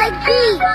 like beats.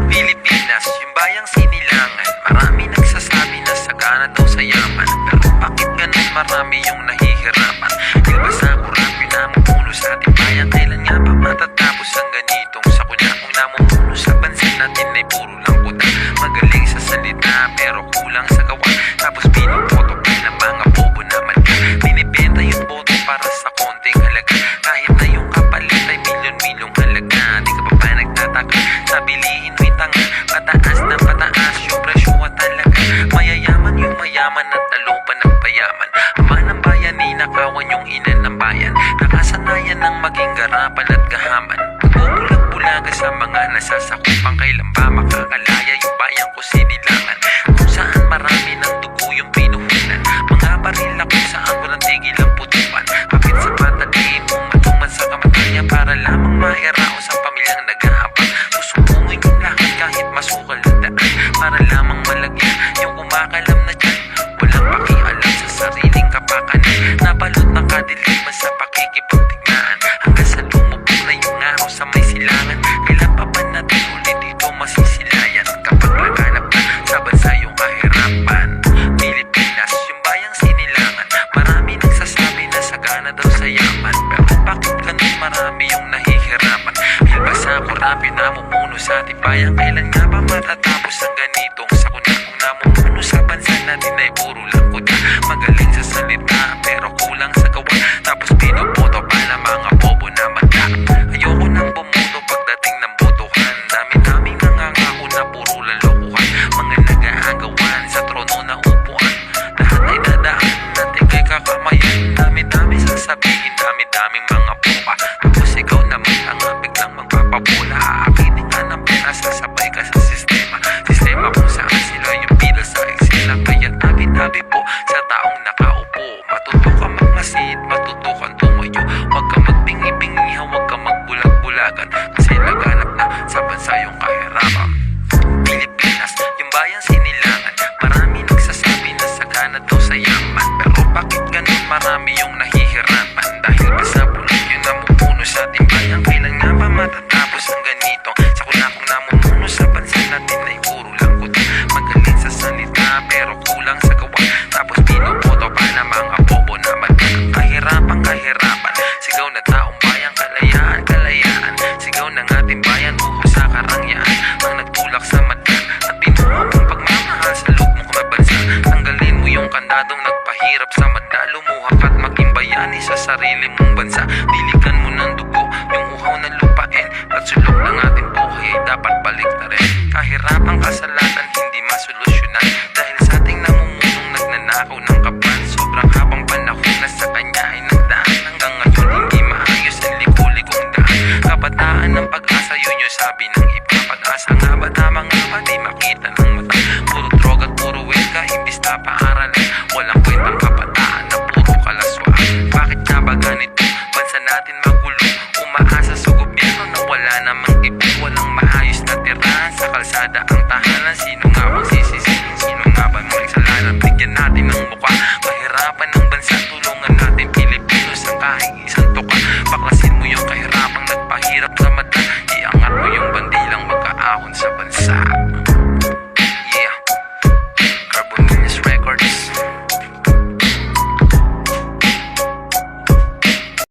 Pilipinas, yung bayang sinilangan. Marami nagsasabi na sagana daw sa yaman. Pero bakit ganun marami yung nahihirapan? Diba sa kurang pinamumuno sa ating bayan? Kailan nga ba matatapos ang ganitong sakuna? Kung namumuno sa bansa natin ay puro lang kuta. Magaling sa salita pero kulang sa gawa. Tapos pinipoto pa ng mga bobo na malka. Binibenta yung boto para sa konting halaga. Kahit na yung kapalit ay milyon-milyong halaga. Di ka pa ba nagtataka sa bilihin mo'y tanga? Pataas ng pataas yung presyo at talaga. Mayayaman yung mayaman at talo pa nagpayaman. Ama ng bayan ni nakawan yung ina ng bayan. Nakasanayan ng maging garapan at gahaman. Bubulag-bulaga sa mga nasasakupang. Kailan ba makakalaya yung bayan ko sinilangan? Kung saan marami ng dugo yung pinuhunan. Mga baril ako saan ko nang tigil ang putukan. Kapit sa pataliin mo matuman sa kamatayan. Para lamang mairao sa pamilyang nag-aabang. Susubungin yung lahat kahit masukal na daan. Para lamang malagyan yung kumakalam na dyan. Walang pakialam sa sariling kapakanan. Nabalot ng kadiliman sa pakikipagtigmaan. Hanggang sa lumubog na yung araw sa may silangan. Kailan pa ba natin ulit dito masisilayan? Kapag laganap na sa bansa yung kahirapan. Pilipinas, yung bayang sinilangan. Marami nagsasabi na sagana daw sa yaman. Pero bakit ganun marami yung nahihirapan? Dahil ba sa kurap yung namumuno sa ating bayan? Kailan nga ba matatapos ang ganitong sakuna? Kung namumuno sa bansa natin ay puro lang kuta. Magaling sa salita pero kulang sa gawa. Tapos pinupoto pa ng mga bobo na mata. Ayoko nang bumuto pagdating ng botohan. Dami-daming nangangako na puro lang lokohan. Mga nag-aagawan sa trono na upuan. Lahat ay dadaan natin kay kakamayan. Dami-dami sasabihin, dami-daming mga puka. Tapos ikaw naman ang biglang magpapabula. Aakinin ka ng pera, sasabay ka sa sistema. Sistema kung saan sila yung pila sa eksena. Kaya tabi-tabi po sa taong nakaupo. Matuto ka magmasid, matuto kang tumayo. Huwag ka magbingi-bingihan, huwag ka magbulag-bulagan. Kasi laganap na sa bansa yung kahirapan. Pilipinas, yung bayang sinilangan. Marami nagsasabi na sagana daw sa yaman. Pero bakit ganun marami yung nahihirapan? Dahil ba sa bulog yung namumuno sa ating bayan? Kailan nga ba matatapos ang ganito? Sa kung namumuno sa bansa natin ay puro lang kuta. Magaling sa salita pero kulang sa gawa. Tapos pinupoto pa ng mga bobo na magkakang kahirapan. Sigaw na taong bayan, kalayaan. Sigaw ng ating bayan, buho sa karangyaan. Ang nagtulak sa mata at binuha mong pagmamahal sa loob mong kabansa. Tanggalin mo yung kandadong nagpahirap sa mata. Lumuhak at maging bayani sa sarili mong bansa. Diligan mo ng dugo yung uhaw ng lupain. At sulok ng ating buhay ay dapat balik na rin. Kahirapang kasalanan hindi masolusyonan. Dahil sa ating namumunong nagnanakaw ng kapal. Sobrang habang panahon na sa kanya ay nagdaan. Hanggang ngayon hindi maayos ang liku-likong daan. Kabataan ng pag-asa, yun yung sabi ng iba. Pag-asa nga ba tama nga ba di makita ng mata? Puro droga at puro weka imbis na paaralan. Walang kwentang kabataan na puro kalaswaan. Bakit nga ba ganito? Bansa natin magulo. Umaasa sa gobyerno na wala namang ipo. Walang maayos na tirahan sa kalsada ang tahanan. Sino nga bang sisisihin? Sino nga ba may kasalanan? Bigyan natin ng mukha. Kahirapan ng bansa, tulungan natin Pilipinos ang kahit isang tuka. Baklas